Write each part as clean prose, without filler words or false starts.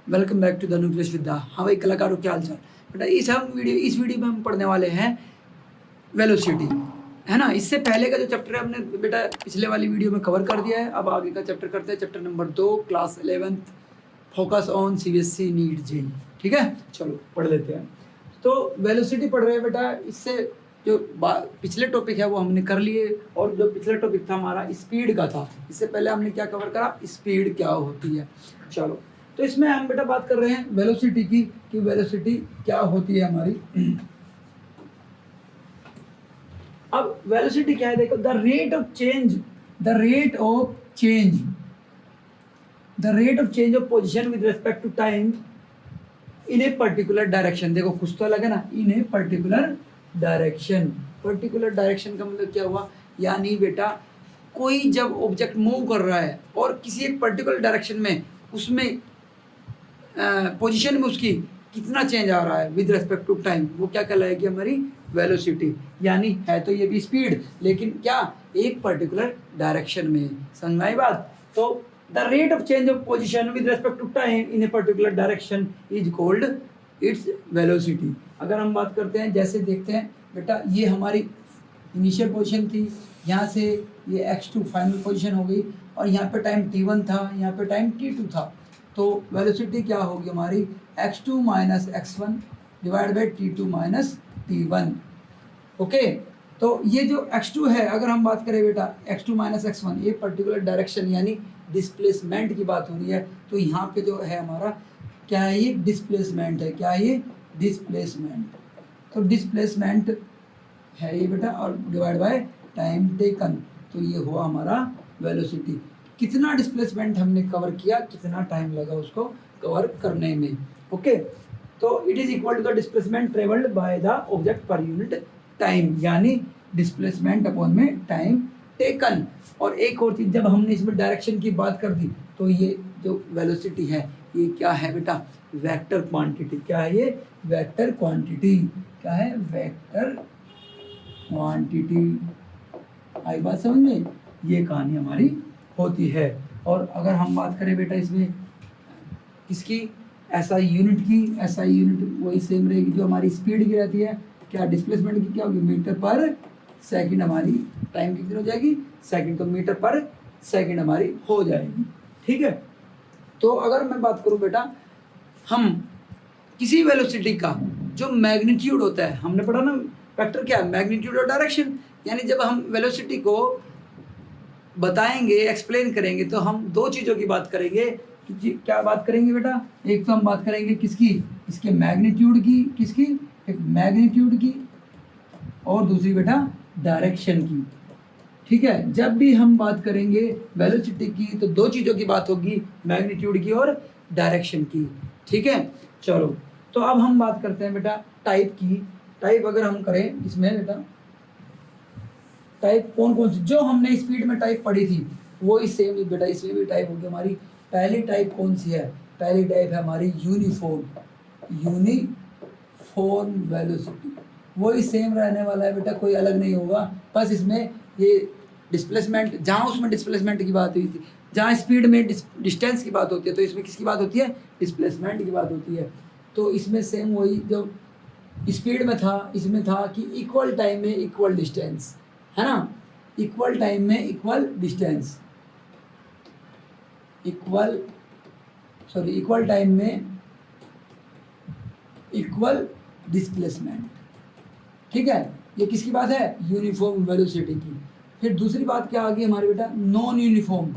Welcome back to the nucleus Vidya. हाँ भाई कलाकारों, क्या हाल चाल बेटा। इस वीडियो में हम पढ़ने वाले हैं वेलोसिटी, है ना। इससे पहले का जो चैप्टर है हमने बेटा पिछले वाली वीडियो में कवर कर दिया है। अब आगे का चैप्टर करते हैं, chapter number 2, class 11th, focus on CBSE NEET JEE. ठीक है, चलो पढ़ लेते हैं। तो वेलोसिटी पढ़ रहे हैं बेटा। इससे जो पिछले टॉपिक है वो हमने कर लिए, और जो पिछला टॉपिक था हमारा स्पीड का था। इससे पहले हमने क्या कवर करा, स्पीड क्या होती है। चलो, तो इसमें हम बेटा बात कर रहे हैं वेलोसिटी की, कि वेलोसिटी क्या होती है हमारी। अब वेलोसिटी क्या है, देखो, the rate of change of position with respect to time in a particular direction. देखो कुछ तो अलग है ना, in a particular direction. Particular direction का मतलब क्या हुआ, यानी बेटा कोई जब ऑब्जेक्ट मूव कर रहा है और किसी एक पर्टिकुलर डायरेक्शन में उसमें पोजीशन में उसकी कितना चेंज आ रहा है विद रिस्पेक्ट टू टाइम, वो क्या कहलाएगी, हमारी वेलोसिटी। यानी है तो ये भी स्पीड, लेकिन क्या एक पर्टिकुलर डायरेक्शन में। समझ में आई बात। तो the rate of change of position with respect to time in a particular direction is called its velocity. अगर हम बात करते हैं, जैसे देखते हैं बेटा, ये हमारी इनिशियल पोजीशन थी, यहाँ से ये x2 फाइनल पोजीशन हो गई, और यहाँ पे टाइम t1 था, यहाँ पे टाइम t2 था। तो वेलोसिटी क्या होगी हमारी, x2 minus x1 divide by t2 minus t1। Okay, तो ये जो x2 है, अगर हम बात करें बेटा x2 माइनस x1, ये पर्टिकुलर डायरेक्शन यानी डिस्प्लेसमेंट की बात हो रही है। तो यहाँ पे जो है हमारा क्या है, ये डिस्प्लेसमेंट है। क्या है ये, डिस्प्लेसमेंट। तो डिस्प्लेसमेंट है ये बेटा, और डिवाइड बाय टाइम टेकन, तो ये हुआ हमारा वेलोसिटी। कितना डिस्प्लेसमेंट हमने कवर किया, कितना टाइम लगा उसको कवर करने में। ओके, तो it is equal to the displacement travelled by the object per unit time, यानी डिस्प्लेसमेंट अपॉन में टाइम टेकन। और एक और चीज, जब हमने इसमें डायरेक्शन की बात कर दी, तो ये जो वेलोसिटी है ये क्या है बेटा, वेक्टर क्वांटिटी। क्या है ये, वेक्टर क्वांटिटी। क्या है, वेक्टर क्वांटिटी। आई बात समझ में, ये कहानी हमारी होती है। और अगर हम बात करें बेटा इसमें किसकी, एसआई यूनिट की, एसआई यूनिट वही सेम रहेगी जो हमारी स्पीड की रहती है। क्या डिस्प्लेसमेंट की क्या होगी, मीटर पर सेकंड। हमारी टाइम कितनी हो जाएगी, सेकंड, तो मीटर पर सेकंड हमारी हो जाएगी। ठीक है, तो अगर मैं बात करूं बेटा, हम किसी वेलोसिटी का जो मैग्नीट्यूड होता है, हमने पढ़ा ना वेक्टर क्या है, मैग्नीट्यूड और डायरेक्शन। यानी जब हम वेलोसिटी को बताएंगे, एक्सप्लेन करेंगे, तो हम दो चीज़ों की बात करेंगे। क्या बात करेंगे बेटा, एक तो हम बात करेंगे किसकी, इसके मैग्नीट्यूड की, किसकी, एक मैग्नीट्यूड की, और दूसरी बेटा डायरेक्शन की। ठीक है, जब भी हम बात करेंगे वेलोसिटी की तो दो चीज़ों की बात होगी, मैग्नीट्यूड की और डायरेक्शन की। ठीक है, चलो, तो अब हम बात करते हैं बेटा टाइप की। टाइप अगर हम करें इसमें बेटा, टाइप कौन कौन सी जो हमने स्पीड में टाइप पढ़ी थी वो ही सेम बेटा इसमें भी टाइप होगी हमारी। पहली टाइप कौन सी है, पहली टाइप है हमारी यूनिफॉर्म वेलोसिटी। वही सेम रहने वाला है बेटा, कोई अलग नहीं होगा। बस इसमें ये डिस्प्लेसमेंट, जहाँ उसमें डिस्प्लेसमेंट की बात हुई थी, जहाँ स्पीड में डिस्टेंस की बात होती है, तो इसमें किसकी बात होती है, डिस्प्लेसमेंट की बात होती है। तो इसमें सेम वही जो स्पीड में था, इसमें था कि इक्वल टाइम में इक्वल डिस्टेंस, है ना। इक्वल टाइम में इक्वल डिस्टेंस, इक्वल टाइम में इक्वल डिस्प्लेसमेंट। ठीक है, ये किसकी बात है, यूनिफॉर्म वेलोसिटी की। फिर दूसरी बात क्या आ गई हमारे बेटा, नॉन यूनिफॉर्म।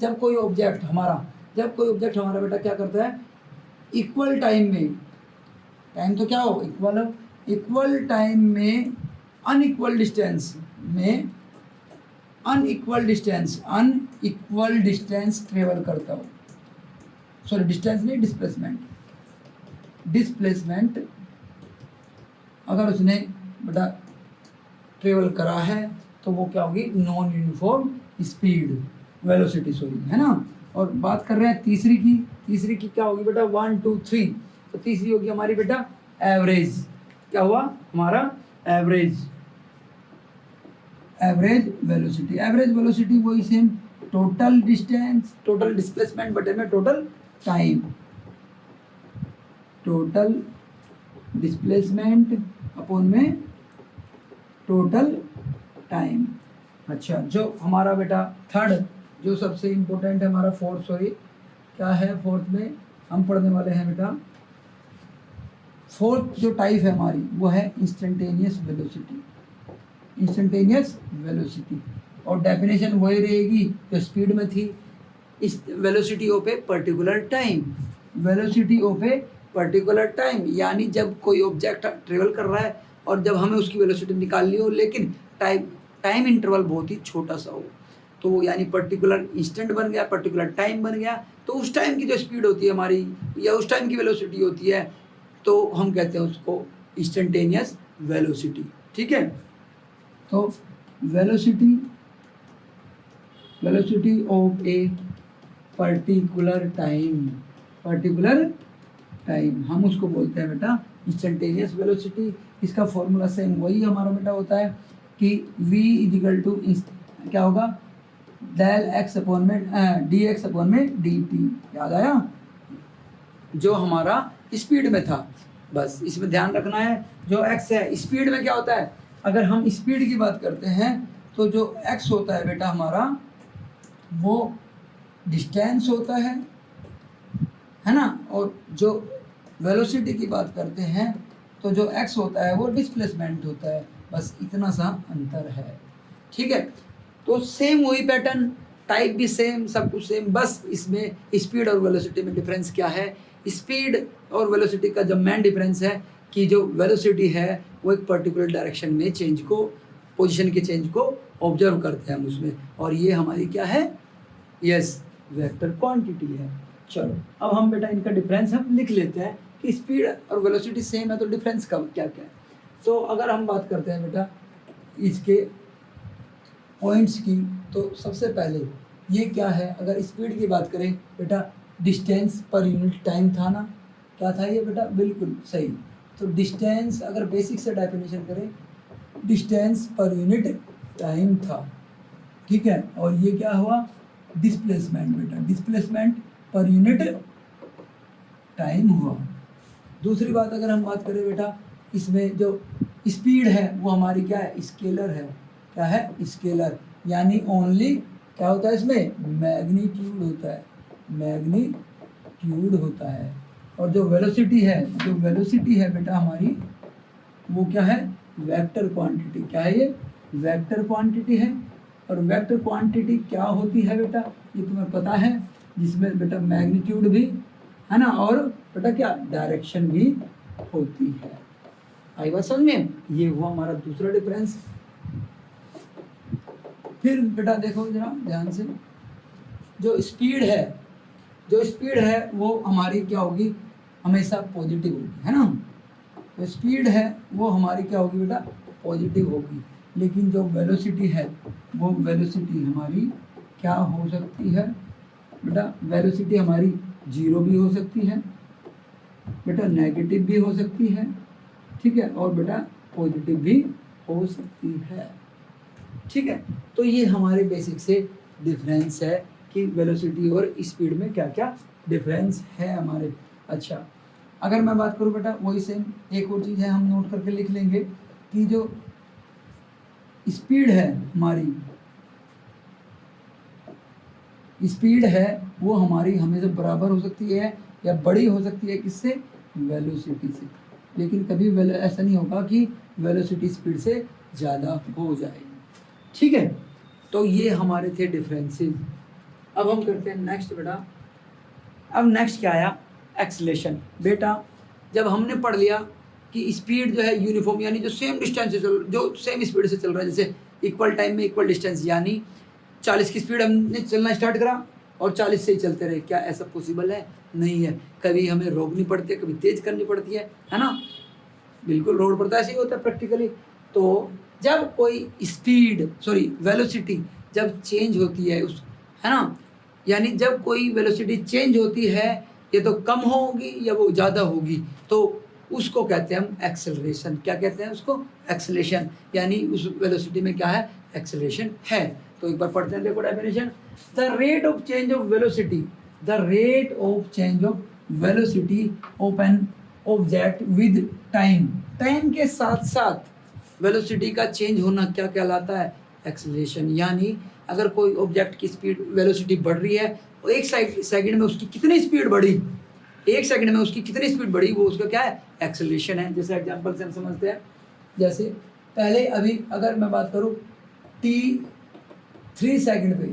जब कोई ऑब्जेक्ट हमारा बेटा क्या करता है, इक्वल टाइम में, टाइम तो क्या हो, इक्वल टाइम में अनइक्वल डिस्टेंस ट्रेवल करता हो। सॉरी, डिस्टेंस नहीं, डिस्प्लेसमेंट अगर उसने बेटा ट्रेवल करा है तो वो क्या होगी, नॉन यूनिफॉर्म स्पीड वेलोसिटी, है ना। और बात कर रहे हैं तीसरी की क्या होगी बेटा, 1 2 3। तो तीसरी होगी हमारी बेटा एवरेज। क्या हुआ हमारा, एवरेज वेलोसिटी। वही same total distance, total displacement बटे में total time, total displacement upon में टोटल टाइम। अच्छा, जो हमारा बेटा थर्ड, जो सबसे इम्पोर्टेंट है हमारा फोर्थ, सॉरी क्या है फोर्थ में हम पढ़ने वाले हैं बेटा, फोर्थ जो टाइप है हमारी वो है इंस्टेंटेनियस वेलोसिटी, इंस्टेंटेनियस वेलोसिटी। और डेफिनेशन वही रहेगी जो स्पीड में थी, इस velocity of a particular time, velocity of a particular time, यानी जब कोई ऑब्जेक्ट ट्रेवल कर रहा है और जब हमें उसकी वेलोसिटी निकालनी हो लेकिन टाइम इंटरवल बहुत ही छोटा सा हो, तो वो यानी पर्टिकुलर इंस्टेंट बन गया, पर्टिकुलर टाइम बन गया, तो उस टाइम की जो स्पीड होती है हमारी या उस टाइम की वेलोसिटी होती है तो हम कहते हैं उसको इंस्टेंटेनियस वेलोसिटी। ठीक है, तो velocity of a particular time हम उसको बोलते हैं बेटा इंस्टेंटेनियस वेलोसिटी। इसका फॉर्मूला सेम वही हमारा बेटा होता है कि v इजिकल टू क्या होगा, डेल एक्स अपॉन में डी एक्स अपॉन में डी टी। याद आया, जो हमारा स्पीड में था, बस इसमें ध्यान रखना है। जो x है स्पीड में क्या होता है, अगर हम स्पीड की बात करते हैं तो जो x होता है बेटा हमारा वो डिस्टेंस होता है ना, और जो वेलोसिटी की बात करते हैं तो जो x होता है वो डिस्प्लेसमेंट होता है, बस इतना सा अंतर है। ठीक है, तो सेम वही पैटर्न, टाइप भी सेम, सब कुछ सेम, बस इसमें स्पीड और वेलोसिटी में डिफरेंस क्या है। स्पीड और वेलोसिटी का जो मेन डिफरेंस है कि जो वेलोसिटी है वो एक पर्टिकुलर डायरेक्शन में चेंज को, पोजीशन के चेंज को ऑब्जर्व करते हैं हम उसमें, और ये हमारी क्या है, यस वेक्टर क्वांटिटी है। चलो अब हम बेटा इनका डिफरेंस हम लिख लेते हैं कि स्पीड और वेलोसिटी सेम है तो डिफरेंस का क्या क्या है। तो अगर हम बात करते हैं बेटा इसके पॉइंट्स की, तो सबसे पहले ये क्या है, अगर स्पीड की बात करें बेटा डिस्टेंस पर यूनिट टाइम था ना, क्या था ये बेटा, बिल्कुल सही। तो डिस्टेंस अगर बेसिक से डेफिनेशन करें, डिस्टेंस पर यूनिट टाइम था। ठीक है, और ये क्या हुआ, डिस्प्लेसमेंट बेटा, डिस्प्लेसमेंट पर यूनिट टाइम हुआ। दूसरी बात अगर हम बात करें बेटा, इसमें जो स्पीड है वो हमारी क्या है, स्केलर है। क्या है, स्केलर, यानी ओनली क्या होता है इसमें, मैग्नीट्यूड होता है, मैग्नीट्यूड होता है। और जो वेलोसिटी है बेटा हमारी वो क्या है, वेक्टर क्वांटिटी। क्या है ये, वेक्टर क्वांटिटी है। और वेक्टर क्वांटिटी क्या होती है बेटा, ये तुम्हें पता है, जिसमें बेटा मैग्नीट्यूड भी है ना, और बेटा क्या डायरेक्शन भी होती है। आई बात समझ में, ये हुआ हमारा दूसरा डिफरेंस। फिर बेटा देखो जरा ध्यान से, जो स्पीड है वो हमारी क्या होगी, हमेशा पॉजिटिव होगी, है ना। तो स्पीड है वो हमारी क्या होगी बेटा, पॉजिटिव होगी। लेकिन जो वेलोसिटी है वो वेलोसिटी हमारी क्या हो सकती है बेटा, वेलोसिटी हमारी जीरो भी हो सकती है बेटा, नेगेटिव भी हो सकती है, ठीक है, और बेटा पॉजिटिव भी हो सकती है। ठीक है, तो ये हमारे बेसिक से डिफरेंस है कि वेलोसिटी और स्पीड में क्या क्या डिफरेंस है हमारे। अच्छा, अगर मैं बात करूँ बेटा वही सेम एक और चीज़ है, हम नोट करके लिख लेंगे कि जो स्पीड है हमारी, स्पीड है वो हमारी हमेशा बराबर हो सकती है या बड़ी हो सकती है किससे, वेलोसिटी से। लेकिन कभी ऐसा नहीं होगा कि वेलोसिटी स्पीड से ज़्यादा हो जाए। ठीक है, तो ये हमारे थे डिफरेंसेस। अब हम करते हैं नेक्स्ट बेटा। अब नेक्स्ट क्या आया, एक्सेलेरेशन। बेटा जब हमने पढ़ लिया कि स्पीड जो है यूनिफॉर्म, यानी जो सेम डिस्टेंस से जो सेम स्पीड से चल रहा है, जैसे इक्वल टाइम में इक्वल डिस्टेंस, यानी 40 की स्पीड हमने चलना स्टार्ट करा और 40 से ही चलते रहे, क्या ऐसा पॉसिबल है, नहीं है। कभी हमें रोकनी पड़ती है, कभी तेज करनी पड़ती है ना, बिल्कुल रोड पर तो ऐसे ही होता है प्रैक्टिकली। तो जब कोई वेलोसिटी जब चेंज होती है उस, है ना, यानी जब कोई वेलोसिटी चेंज होती है, ये तो कम होगी या वो ज़्यादा होगी, तो उसको कहते हैं हम एक्सेलरेशन। क्या कहते हैं उसको? एक्सेलरेशन। यानी उस वेलोसिटी में क्या है? एक्सेलरेशन है। तो एक बार पढ़ते हैं, देखो definition. The rate of change of velocity, the rate of change of velocity of an object with time, time के साथ साथ वेलोसिटी का चेंज होना क्या कहलाता है? एक्सेलरेशन। यानी अगर कोई ऑब्जेक्ट की स्पीड वेलोसिटी बढ़ रही है, और एक सेकंड में उसकी कितनी स्पीड बढ़ी, एक सेकंड में उसकी कितनी स्पीड बढ़ी, वो उसका क्या है? एक्सेलरेशन है। जैसे एग्जांपल से हम समझते हैं, जैसे पहले अभी अगर मैं बात करूँ t 3 सेकंड पे,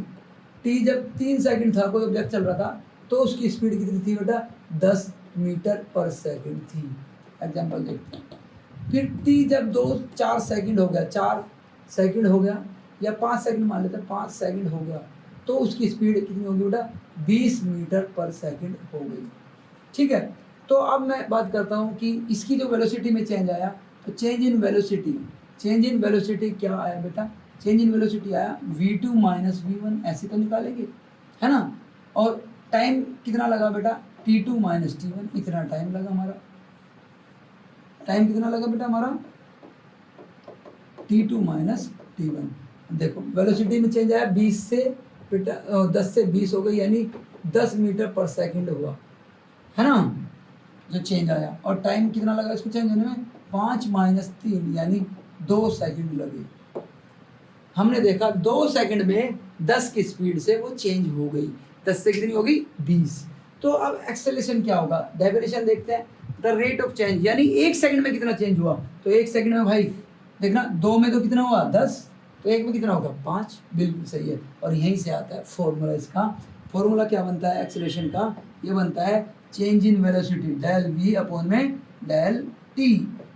t जब 3 सेकंड था, कोई ऑब्जेक्ट चल रहा था, तो उसकी स्पीड कितनी थी बेटा? 10 मीटर पर सेकंड थी। एग्जांपल देखते हैं। फिर t जब 4 सेकंड हो गया, 4 सेकंड हो गया, या 5 सेकंड मान लेते हैं, 5 सेकंड हो गया, तो उसकी स्पीड कितनी होगी बेटा? 20 मीटर पर सेकंड हो गई। ठीक है। तो अब मैं बात करता हूँ कि इसकी जो वेलोसिटी में चेंज आया, तो change in velocity, change in velocity क्या आया बेटा? चेंज इन वेलोसिटी आया v2 माइनस v1, ऐसे तो निकालेंगे, है ना। और टाइम कितना लगा बेटा? t2 माइनस t1, इतना टाइम लगा हमारा। टाइम कितना लगा बेटा हमारा? t2 minus t1। देखो वेलोसिटी में चेंज आया 20 से बेटा 10 से 20 हो गई, यानी 10 मीटर पर सेकंड हुआ, है ना, जो चेंज आया। और टाइम कितना लगा इसको चेंज होने में? 5 माइनस 3, यानी 2 सेकंड लगे। हमने देखा 2 सेकंड में 10 की स्पीड से वो चेंज हो गई। 10 से कितनी होगी? 20। तो अब एक्सेलरेशन क्या होगा? डेफिनेशन देखते हैं। द रेट ऑफ चेंज, यानी 1 सेकंड में कितना चेंज हुआ। तो 1 सेकंड में भाई देखना, 2 में तो कितना हुआ? 10, तो 1 में कितना होगा? 5। बिल्कुल सही है। और यहीं से आता है फॉर्मूला। इसका फॉर्मूला क्या बनता है एक्सेलरेशन का? ये बनता है change in velocity del v upon में डेल t।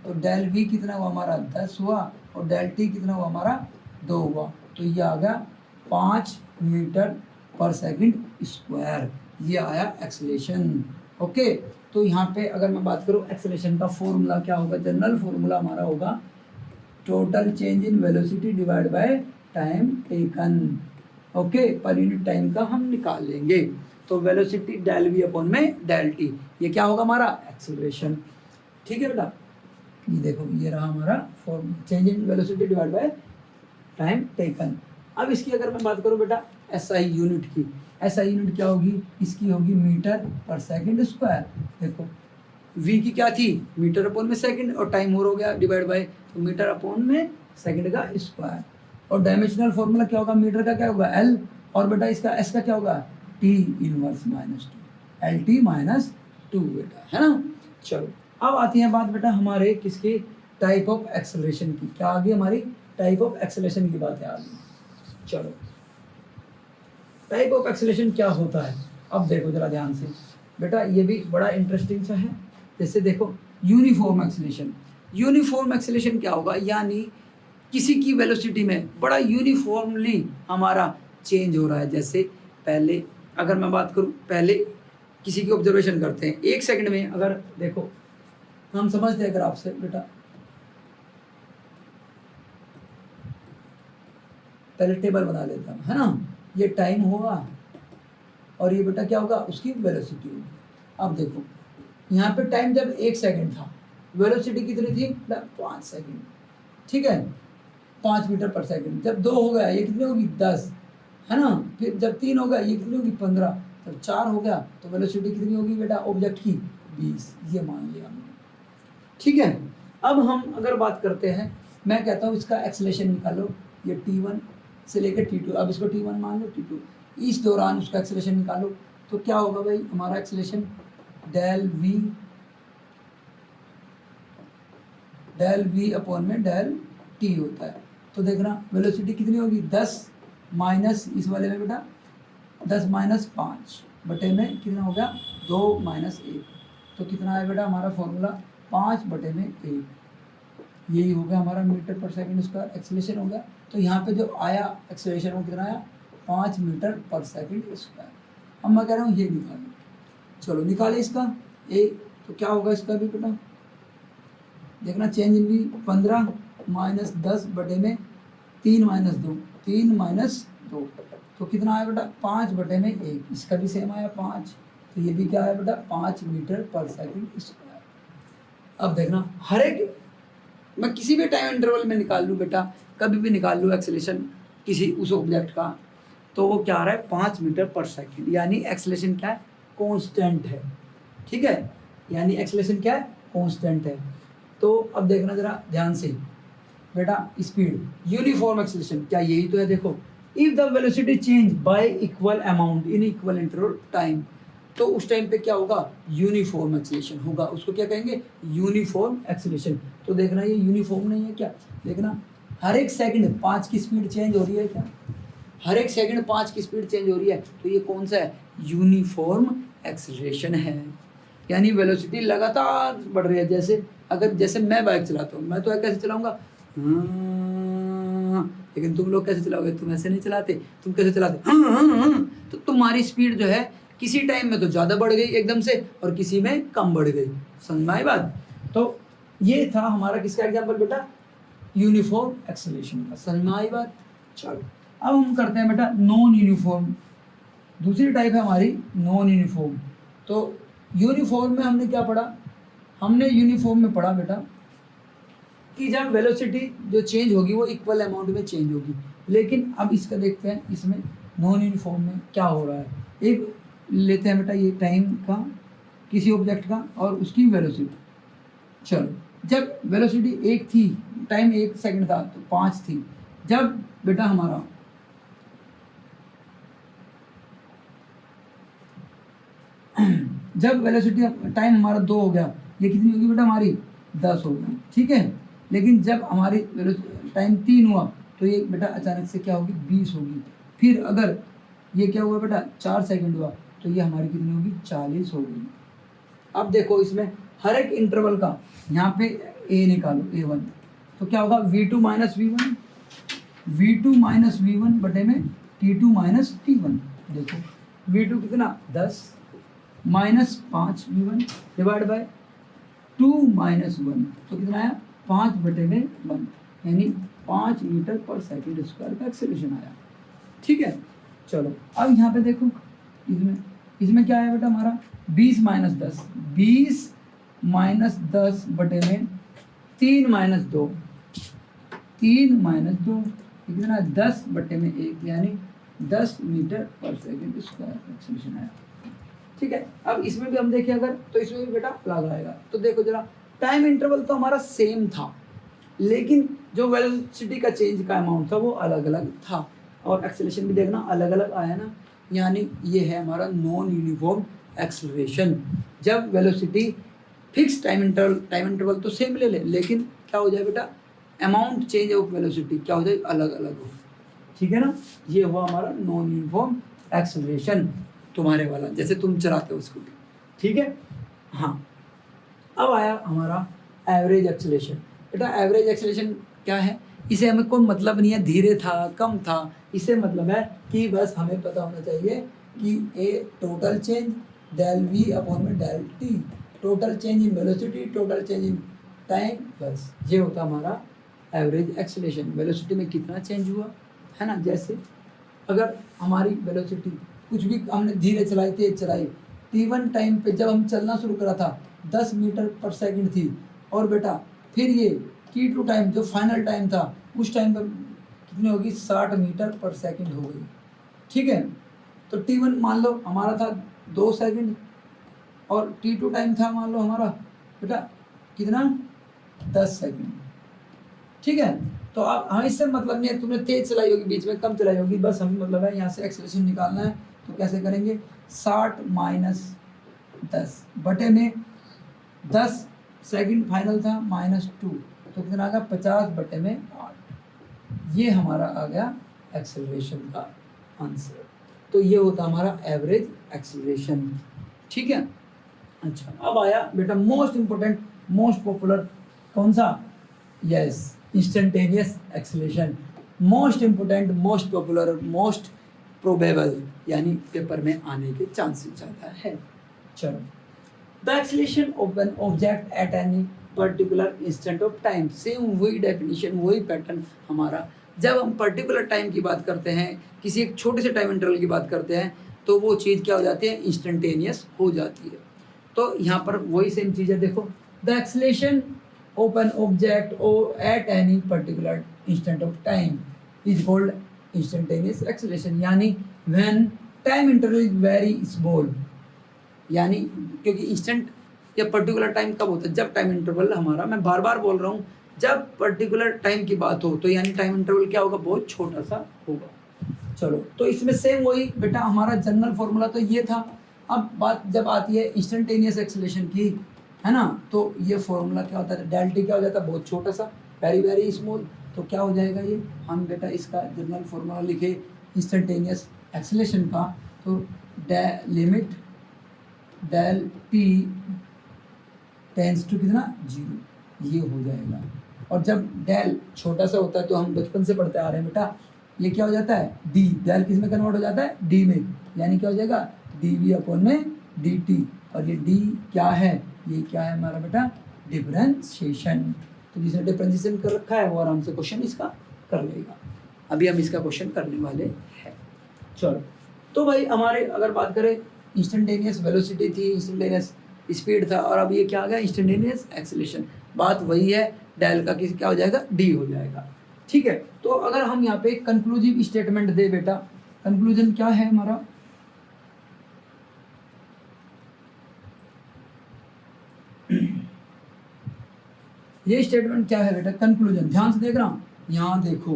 तो डेल v कितना हुआ हमारा? 10 हुआ, और डेल t कितना हुआ हमारा? 2 हुआ। तो ये आ गया 5 मीटर पर सेकंड स्क्वायर। ये आया एक्सेलरेशन। ओके। तो यहाँ पे अगर मैं बात करूँ एक्सेलरेशन का फॉर्मूला क्या होगा? जनरल फॉर्मूला हमारा होगा total change in velocity divide by time taken. Okay, पर यूनिट टाइम का हम निकाल लेंगे। तो वेलोसिटी डेल वी अपॉन में डेल टी, ये क्या होगा हमारा? एक्सेलरेशन। ठीक है बेटा, ये देखो ये रहा हमारा form, change in velocity divide by time taken. अब इसकी अगर मैं बात करूँ बेटा एसआई यूनिट की, एसआई यूनिट क्या होगी? इसकी होगी मीटर पर सेकंड स्क्वायर। देखो v की क्या थी? मीटर अपॉन में सेकंड, और टाइम हो गया डिवाइड बाय, तो मीटर अपॉन में सेकंड का स्क्वायर। और डायमेंशनल फॉर्मूला क्या होगा? मीटर का क्या होगा? l, और बेटा इसका s का क्या होगा? t inverse minus 2, LT minus 2 बेटा, है ना। चलो अब आती है बात बेटा हमारे किसकी? टाइप ऑफ एक्सेलरेशन की। क्या आ गई हमारी? टाइप ऑफ एक्सेलरेशन की बातें आ गई। चलो टाइप ऑफ एक्सेलरेशन क्या होता है? अब देखो जरा ध्यान से बेटा, ये भी बड़ा इंटरेस्टिंग सा है। जैसे देखो यूनिफॉर्म एक्सेलरेशन, यूनिफॉर्म एक्सेलरेशन क्या होगा? यानी किसी की वेलोसिटी में बड़ा यूनिफॉर्मली हमारा चेंज हो रहा है। जैसे पहले अगर मैं बात करूं, पहले किसी की ऑब्जर्वेशन करते हैं 1 सेकंड में, अगर देखो हम समझते हैं ग्राफ से बेटा, पहले टेबल बना लेता हूँ, है ना। ये टाइम होगा और ये बेटा क्या होगा? उसकी वेलोसिटी होगी। अब देखो यहाँ पे टाइम जब 1 सेकंड था, वेलोसिटी कितनी थी? 5 सेकंड। ठीक है, 5 मीटर पर सेकंड। जब 2 हो गया ये कितनी होगी? 10, है ना। फिर जब 3 हो गया ये कितनी होगी? 15। जब 4 हो गया तो वेलोसिटी कितनी होगी बेटा ऑब्जेक्ट की? 20। ये मान लिया हमने। ठीक है, अब हम अगर बात करते हैं, मैं कहता हूँ इसका एक्सेलरेशन निकालो, ये t1 से लेकर t2, अब इसको t1 मान लो, t2, इस दौरान उसका एक्सेलरेशन निकालो। तो क्या होगा भाई हमारा एक्सेलरेशन? डेल v अपॉन में डेल t होता है। तो देखना वेलोसिटी कितनी होगी? 10 माइनस इस वाले में बेटा 10 माइनस 5 बटे में कितना हो गया? 2 माइनस 1। तो कितना है बेटा हमारा फॉर्मूला? 5 बटे में 1। यही हो गया हमारा मीटर पर सेकंड स्क्वायर एक्सेलरेशन हो गया। तो यहाँ पे जो आया एक्सेलरेशन वो कितना आया? 5 मीटर पर सेकंड स्क्वायर। अब मैं कह रहा हूँ ये निकालो। चलो निकाले इसका ए, तो क्या होगा इसका भी बेटा? देखना चेंज इन भी 15 माइनस 10 बटे में 3 माइनस 2, 3 माइनस 2, तो कितना आया बेटा? 5 बटे में 1। इसका भी सेम आया 5। तो ये भी क्या है बेटा? 5 मीटर पर सेकंड स्क्वायर। अब देखना हर एक, मैं किसी भी टाइम इंटरवल में निकाल लूँ बेटा, कभी भी निकाल लूँ एक्सेलेरेशन किसी उस ऑब्जेक्ट का, तो वो क्या आ रहा है 5 मीटर पर सेकंड, यानी एक्सेलेरेशन क्या है कांस्टेंट है। ठीक है, यानी एक्सेलेरेशन क्या है कांस्टेंट है। तो अब देखना जरा ध्यान से बेटा, स्पीड यूनिफॉर्म एक्सेलेरेशन क्या यही तो है। देखो if the velocity change y equal amount in equal interval time, तो उस टाइम पे क्या होगा यूनिफॉर्म एक्सेलेरेशन होगा, उसको क्या कहेंगे यूनिफॉर्म एक्सेलेरेशन। तो देखना ये यूनिफॉर्म नहीं है क्या, देखना हर एक सेकंड 5 की स्पीड चेंज हो रही है क्या, हर एक सेकंड 5 की स्पीड चेंज हो रही है, तो ये कौन सा है यूनिफॉर्म एक्सेलरेशन है। यानी वेलोसिटी लगातार बढ़ रही है। जैसे मैं बाइक चलाता हूँ, मैं तो कैसे चलाऊंगा, लेकिन तुम लोग कैसे चलाओगे, तुम ऐसे नहीं चलाते, तुम कैसे चलाते, तो तुम्हारी स्पीड जो है किसी टाइम में तो ज़्यादा बढ़ गई एकदम से और किसी में कम बढ़ गई। समझ में आई बात। तो ये था हमारा किसका एग्जाम्पल बेटा, यूनिफॉर्म एक्सेलरेशन का। समझ में आई बात। चलो अब हम करते हैं बेटा नॉन यूनिफॉर्म, दूसरी टाइप है हमारी नॉन यूनिफॉर्म। तो यूनिफॉर्म में हमने क्या पढ़ा, हमने यूनिफॉर्म में पढ़ा बेटा कि जब वेलोसिटी जो चेंज होगी वो इक्वल अमाउंट में चेंज होगी। लेकिन अब इसका देखते हैं इसमें नॉन यूनिफॉर्म में क्या हो रहा है। एक लेते हैं बेटा ये टाइम का किसी ऑब्जेक्ट का और उसकी वेलोसिटी। चलो जब वेलोसिटी 1 थी, टाइम 1 सेकंड था तो 5 थी। जब बेटा हमारा जब वेलोसिटी टाइम हमारा 2 हो गया, ये कितनी होगी बेटा हमारी 10 हो गई। ठीक है, लेकिन जब हमारी टाइम 3 हुआ तो ये बेटा अचानक से क्या होगी 20 होगी। फिर अगर ये क्या हुआ बेटा 4 सेकंड हुआ तो ये हमारी कितनी होगी 40 हो गई। अब देखो इसमें हर एक इंटरवल का यहाँ पे ए निकालो A1, तो क्या होगा V2 minus V1, V2 minus V1 बटे में T2 माइनस T1। देखो V2 कितना 10 minus 5 V1 divide by 2 minus 1, तो कितना आया 5 बटे में 1, यानी 5 मीटर पर सेकंड स्क्वायर का एक्सेलरेशन आया। ठीक है, चलो अब यहाँ पे देखो इसमें क्या आया बेटा हमारा 20 माइनस 10, 20 माइनस 10 बटे में 3 माइनस 2, 3 माइनस 2 कितना 10 बटे में 1, यानी 10 मीटर पर सेकंड स्क्वायर एक्सेलरेशन आया। ठीक है, अब इसमें भी हम देखें अगर, तो इसमें भी बेटा अलग आएगा। तो देखो जरा टाइम इंटरवल तो हमारा सेम था, लेकिन जो वेलोसिटी का चेंज का अमाउंट था वो अलग अलग था, और एक्सेलरेशन भी देखना अलग अलग आया ना, यानी ये है हमारा नॉन यूनिफॉर्म एक्सेलरेशन। जब वेलोसिटी फिक्स टाइम इंटरवल तो सेम ले ले, लेकिन क्या हो जाए बेटा अमाउंट चेंज ऑफ वेलोसिटी क्या हो जाए अलग अलग हो। ठीक है ना, ये हुआ हमारा नॉन यूनिफॉर्म एक्सेलरेशन तुम्हारे वाला, जैसे तुम चलाते हो स्कूटी। ठीक है, हाँ अब आया हमारा एवरेज एक्सेलरेशन। बेटा एवरेज एक्सेलरेशन क्या है, इसे हमें कोई मतलब नहीं है धीरे था कम था, इसे मतलब है कि बस हमें पता होना चाहिए कि a total change del v upon में del t, total change in velocity, total change in time, बस ये होता हमारा एवरेज एक्सेलरेशन। वेलोसिटी में कितना चेंज हुआ है ना, जैसे अगर हमारी वेलोसिटी कुछ भी हमने धीरे चलाई तेज चलाई, T1 टाइम पे जब हम चलना शुरू करा था 10 मीटर पर सेकंड थी, और बेटा फिर ये T2 टाइम जो फाइनल टाइम था उस टाइम पर कितनी होगी 60 मीटर पर सेकंड हो गई। ठीक है, तो T1 मान लो हमारा था 2 सेकंड और T2 टाइम था मान लो हमारा बेटा कितना 10 सेकंड। ठीक है, तो अब हमें इससे मतलब नहीं है तुमने तेज चलाई होगी बीच में कम चलाई होगी, बस हमें मतलब है यहाँ से एक्सेलरेशन निकालना है। तो कैसे करेंगे 60 माइनस 10 बटे में 10 सेकंड फाइनल था माइनस 2, तो कितना आ गया 50 बटे में 8। ये हमारा आ गया एक्सेलरेशन का आंसर। तो ये होता हमारा एवरेज एक्सेलरेशन। ठीक है, अच्छा अब आया बेटा मोस्ट इंपोर्टेंट मोस्ट पॉपुलर कौन सा, yes instantaneous acceleration. Most important most popular most probable, यानी पेपर में आने के चांसेस ज़्यादा है। चलो the acceleration of an object at any particular instant of time, same वही डेफिनेशन वही पैटर्न हमारा। जब हम पर्टिकुलर टाइम की बात करते हैं, किसी एक छोटे से टाइम इंटरवल की बात करते हैं, तो वो चीज़ क्या हो जाती है इंस्टेंटेनियस हो जाती है। तो यहाँ पर वही सेम चीज़ है, देखो the acceleration of an object और at any particular instant of time is called instantaneous acceleration, यानी when time interval is very small, यानी क्योंकि इंस्टेंट या पर्टिकुलर टाइम कब होता है, जब टाइम इंटरवल हमारा, मैं बार बार बोल रहा हूँ, जब पर्टिकुलर टाइम की बात हो तो यानी टाइम इंटरवल क्या होगा, बहुत छोटा सा होगा। चलो, तो इसमें सेम वही बेटा हमारा जनरल फॉर्मूला तो ये था। अब बात जब आती है इंस्टेंटेनियस एक्सेलेरेशन की, है ना, तो ये फॉर्मूला क्या होता है, डेल टी क्या हो जाता है, बहुत छोटा सा, वेरी वेरी स्मॉल। तो क्या हो जाएगा ये, हम बेटा इसका जनरल फॉर्मूला लिखे इंस्टेंटेनियस एक्सेलेरेशन का, तो limit del T tends to कितना, 0, ये हो जाएगा। और जब डेल छोटा सा होता है तो हम बचपन से पढ़ते आ रहे हैं बेटा, ये क्या हो जाता है, डी, डेल किस में कन्वर्ट हो जाता है, डी में, यानी क्या हो जाएगा, डी वी अपॉन में डी टी। और ये डी क्या है, ये क्या है हमारा बेटा, डिफरेंशिएशन। तो जिसने डिफरेंशिएशन कर रखा है वो आराम से क्वेश्चन इसका कर लेगा। अभी हम इसका क्वेश्चन करने वाले हैं। चलो, तो भाई हमारे अगर बात करें, इंस्टेंटेनियस वेलोसिटी थी, इंस्टेंटेनियस स्पीड था, और अब ये क्या आ गया, इंस्टेंटेनियस एक्सेलेरेशन। बात वही है, डेल का किस क्या हो जाएगा, डी हो जाएगा। ठीक है, तो अगर हम यहाँ पे कंक्लूसिव स्टेटमेंट दे बेटा, कंक्लूजन क्या है हमारा, ये स्टेटमेंट क्या है बेटा, कंक्लूजन, ध्यान से देख रहा हूँ, यहाँ देखो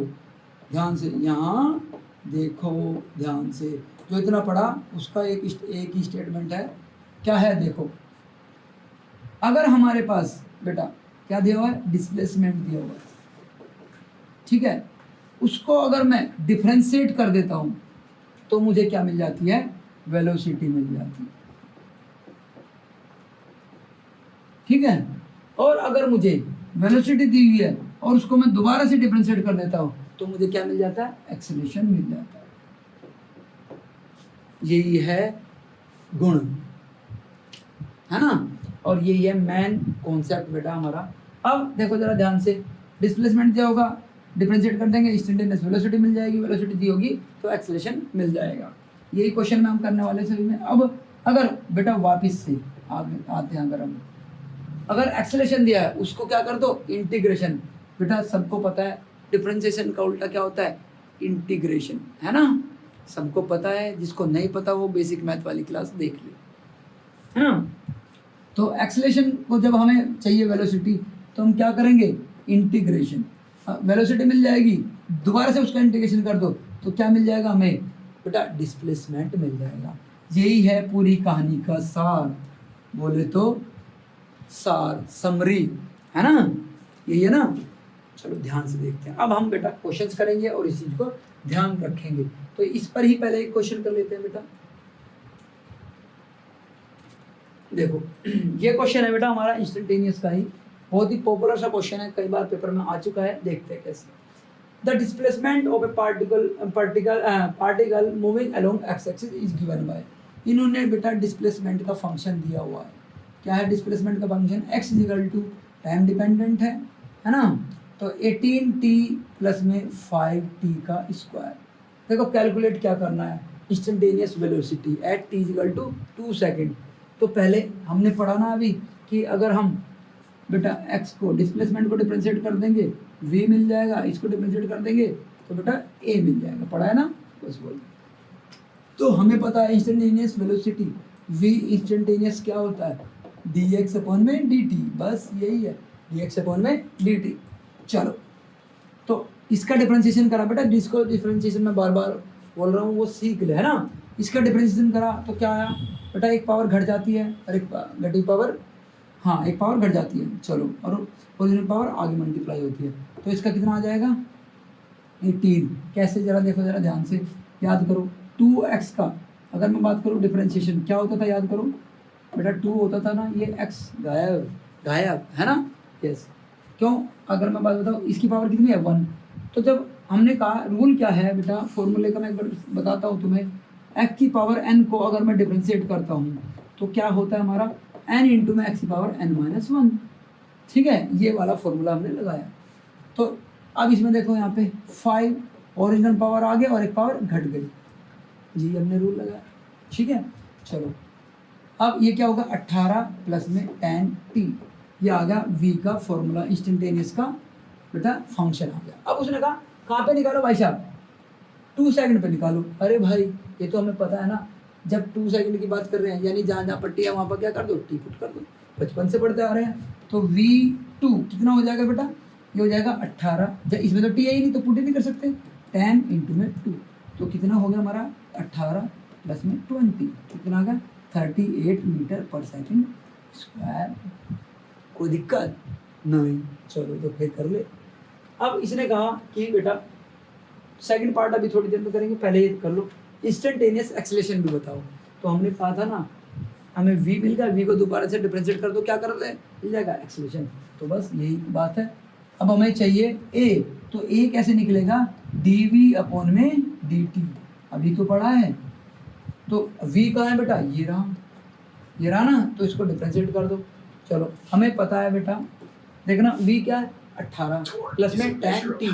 ध्यान से, यहाँ देखो ध्यान से, जो इतना पढ़ा उसका एक ही स्टेटमेंट है, क्या है देखो। अगर हमारे पास बेटा क्या दिया हुआ है, डिस्प्लेसमेंट दिया हुआ है, ठीक है, उसको अगर मैं डिफरेंशिएट कर देता हूं तो मुझे क्या मिल जाती है, वेलोसिटी मिल जाती है। ठीक है, और अगर मुझे वेलोसिटी दी हुई है और उसको मैं दोबारा से डिफरेंशिएट कर देता हूं तो मुझे क्या मिल जाता है, एक्सेलरेशन मिल जाता है। यही है गुण, है ना, और यही है मेन कॉन्सेप्ट बेटा हमारा। अब देखो जरा ध्यान से, डिस्प्लेसमेंट क्या होगा, डिफरेंशिएट कर देंगे, इंस्टेंटेनियस वेलोसिटी मिल जाएगी, वेलोसिटी दी होगी तो एक्सेलरेशन मिल जाएगा। यही क्वेश्चन में हम करने वाले सभी में। अब अगर बेटा वापस से आगे आते हैं, अगर एक्सेलरेशन दिया है उसको क्या कर दो, इंटीग्रेशन। बेटा सबको पता है डिफरेंशिएशन का उल्टा क्या होता है, इंटीग्रेशन, है ना, सबको पता है, जिसको नहीं पता वो बेसिक मैथ वाली क्लास देख ले, है ना। तो एक्सेलरेशन को जब हमें चाहिए वेलोसिटी तो हम क्या करेंगे, इंटीग्रेशन, वेलोसिटी मिल जाएगी, दोबारा से उसका इंटीग्रेशन कर दो तो क्या मिल जाएगा हमें बेटा, डिस्प्लेसमेंट मिल जाएगा। यही है पूरी कहानी का सार, बोले तो सार, समरी, है ना, यही है ना। चलो ध्यान से देखते हैं। अब हम बेटा क्वेश्चंस करेंगे और इस चीज को ध्यान रखेंगे, तो इस पर ही पहले एक क्वेश्चन कर लेते हैं बेटा। देखो ये क्वेश्चन है बेटा हमारा इंस्टेंटेनियस का ही, बहुत ही पॉपुलर सा क्वेश्चन है, कई बार पेपर में आ चुका है, देखते हैं कैसे। The displacement of A particle moving along x axis is given by, इन्होंने बेटा डिस्प्लेसमेंट का फंक्शन दिया हुआ है। क्या है डिस्प्लेसमेंट का function, X equal to time dependent है ना, तो 18t प्लस में 5t का स्क्वायर। देखो कैलकुलेट क्या करना है, instantaneous velocity at t equal to 2 second. तो पहले हमने पढ़ा ना अभी कि अगर हम बेटा x को डिस्प्लेसमेंट को डिफरेंशिएट कर देंगे v मिल जाएगा, इसको डिफरेंशिएट कर देंगे तो बेटा a मिल जाएगा, पढ़ा है ना, बस बोल। तो हमें पता है इंस्टेंटेनियस वेलोसिटी v इंस्टेंटेनियस क्या होता है, dx अपॉन में dt, बस यही है, dx अपॉन में dt। चलो, तो इसका डिफरेंशिएशन करा बेटा, जिसको डिफरेंशिएशन में बार बार बोल रहा हूँ वो सीख ले, है ना। इसका डिफरेंशिएशन करा तो क्या आया बेटा, एक पावर घट जाती है और एक घटी पावर, हाँ एक पावर घट जाती है, चलो, और ओरिजिनल पावर आगे मल्टीप्लाई होती है, तो इसका कितना आ जाएगा 18। कैसे जरा देखो, जरा ध्यान से याद करो, 2x का अगर मैं बात करूँ डिफरेंशिएशन क्या होता था, याद करो बेटा, 2 होता था ना, ये x गायब गायब, है ना, यस। क्यों, अगर मैं बात बताऊँ इसकी पावर कितनी है 1, तो जब हमने कहा रूल क्या है बेटा, फॉर्मूले का मैं एक बार बताता हूँ तुम्हें, x की पावर n को अगर मैं डिफरेंशिएट करता हूँ तो क्या होता है हमारा n इंटू में x की पावर n-1, ठीक है, ये वाला फॉर्मूला हमने लगाया। तो अब इसमें देखो यहाँ पे 5 ओरिजिनल पावर आ गया और एक पावर घट गई, जी हमने रूल लगाया, ठीक है। चलो अब ये क्या होगा, 18 प्लस में 10t, ये आ गया v का फॉर्मूला इंस्टेंटेनियस का बेटा फंक्शन आ गया। अब उसने कहा कहाँ पे निकालो भाई साहब, 2 सेकंड पे निकालो। अरे भाई ये तो हमें पता है ना, जब 2 सेकंड की बात कर रहे हैं यानी जहाँ जहाँ पट्टी है वहाँ पर क्या कर दो, टी पुट कर दो, बचपन से पढ़ते आ रहे हैं। तो v2 कितना हो जाएगा बेटा, ये हो जाएगा 18, इसमें तो टी है ही नहीं तो पुट ही नहीं कर सकते, 10 इंटू में 2, तो कितना हो गया हमारा 18 प्लस में 20, कितना आ गया 38 मीटर पर सेकंड स्क्वायर। कोई दिक्कत नहीं, चलो तो फिर कर ले। अब इसने कहा कि बेटा सेकंड पार्ट अभी थोड़ी देर में करेंगे, पहले ये कर लो, इंस्टेंटेनियस एक्सेलरेशन भी बताओ। तो हमने कहा था ना हमें v मिल गया, v को दोबारा से डिफरेंशिएट कर दो, क्या कर रहे हैं, मिल जाएगा एक्सेलरेशन। तो बस यही बात है। अब हमें चाहिए a, तो a कैसे निकलेगा, dv अपॉन में dt, अभी तो पढ़ा है। तो v कहाँ है बेटा, ये रहा ना, तो इसको डिफरेंशिएट कर दो। चलो हमें पता है बेटा, देखना v क्या है 18 प्लस में 10t,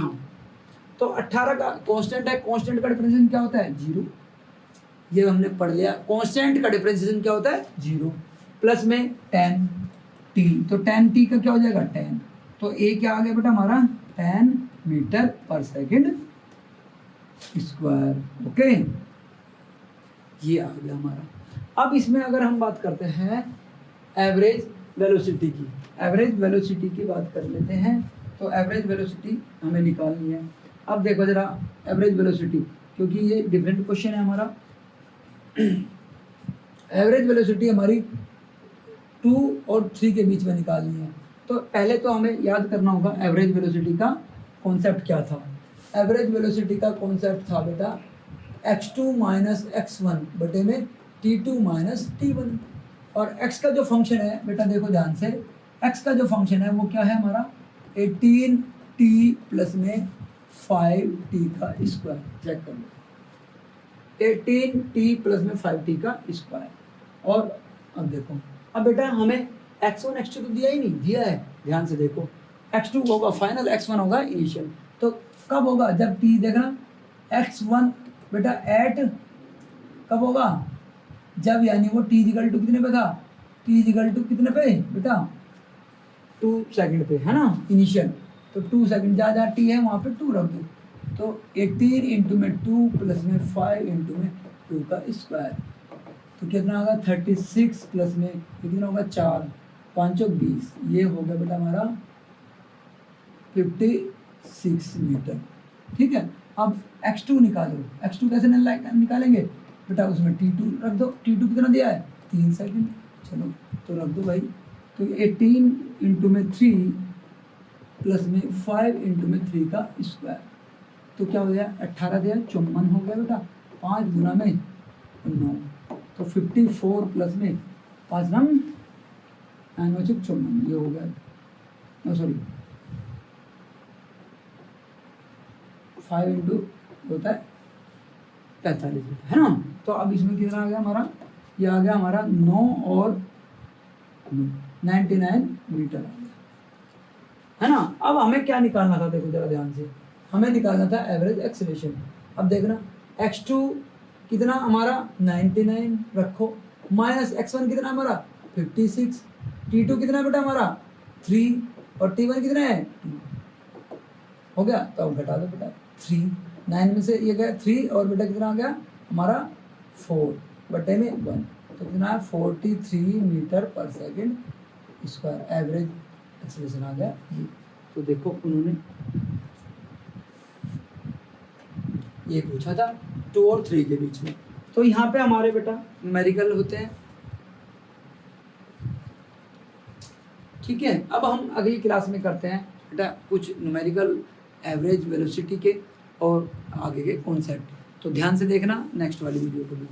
तो 18 का कांस्टेंट है, कांस्टेंट का डिफरेंशिएशन क्या होता है 0, ये हमने पढ़ लिया। कांस्टेंट का डिफरेंशिएशन क्या होता है 0, प्लस में 10t, तो 10t का क्या हो जाएगा 10, तो a क्या आ गया बेटा हमारा 10 मीटर पर सेकंड स्क्वायर। ओके, ये आ गया हमारा। अब इसमें अगर हम बात करते हैं एवरेज वेलोसिटी की, एवरेज वेलोसिटी की बात कर लेते हैं। तो एवरेज वेलोसिटी हमें निकालनी है। अब देखो जरा एवरेज वेलोसिटी, क्योंकि ये डिफरेंट क्वेश्चन है हमारा। एवरेज वेलोसिटी हमारी 2 और 3 के बीच में निकालनी है। तो पहले तो हमें याद करना होगा एवरेज वेलोसिटी का कॉन्सेप्ट क्या था। एवरेज वेलोसिटी का कॉन्सेप्ट था बेटा x2 माइनस x1 बटे में t2 माइनस t1, और x का जो फंक्शन है बेटा देखो ध्यान से, x का जो फंक्शन है वो क्या है हमारा 18t प्लस में 5t का स्क्वायर, चेक कर लो 18t प्लस में 5t का स्क्वायर। और अब देखो, अब बेटा हमें x1 x2 तो दिया ही नहीं, दिया है ध्यान से देखो, x2 होगा फाइनल, x1 होगा इनिशियल। तो कब होगा, जब t देखना x1 बेटा एट कब होगा, जब यानी वो t इक्वल टू कितने पे था, t इक्वल टू कितने पे बेटा 2 सेकंड पे है ना इनिशियल, तो 2 सेकंड जहाँ जहाँ t है वहाँ पे 2 रख दो, तो 18 इंटू में 2 प्लस में 5 इंटू में 2 का स्क्वायर, तो कितना होगा 36 प्लस में कितना होगा 4 5 20, ये हो गया बेटा हमारा 56 मीटर। ठीक है, अब x2 निकालो, x2 कैसे निकालेंगे बेटा, उसमें t2 रख दो, t2 कितना दिया है 3 सेकंड, चलो तो रख दो भाई। तो 18 इंटू में 3 प्लस में 5 इंटू में 3 का स्क्वायर, तो क्या हो गया 18 दिया 54 हो गया बेटा, 5 गुना में 9, तो 54 प्लस में 5 नम 9 54, ये हो गया, सॉरी 5 इंटू होता है 45 है ना। तो अब इसमें कितना आ गया हमारा, ये आ गया हमारा 9 और 99 मीटर आ गया, है ना। अब हमें क्या निकालना था, देखो जरा ध्यान से, हमें निकालना था एवरेज एक्सेलरेशन। अब देखना x2 कितना हमारा 99 रखो, माइनस x1 कितना हमारा 56, t2 कितना बेटा हमारा 3 और t1 कितना है 2, हो गया। तो अब घटा दो बेटा 3, 9 में से ये गया 3 और बेटा कितना आ गया हमारा 4 बटे में 1, तो कितना है 43 मीटर पर सेकंड स्क्वायर एवरेज एक्सेलरेशन आ गया ये। तो देखो उन्होंने ये पूछा था 2 और 3 के बीच में, तो यहाँ पे हमारे बेटा न्यूमेरिकल होते हैं। ठीक है, अब हम अगली क्लास में करते हैं बेटा कुछ न्यूमेरिकल एवरेज वेलोसिटी के और आगे के कॉन्सेप्ट, तो ध्यान से देखना नेक्स्ट वाली वीडियो को भी।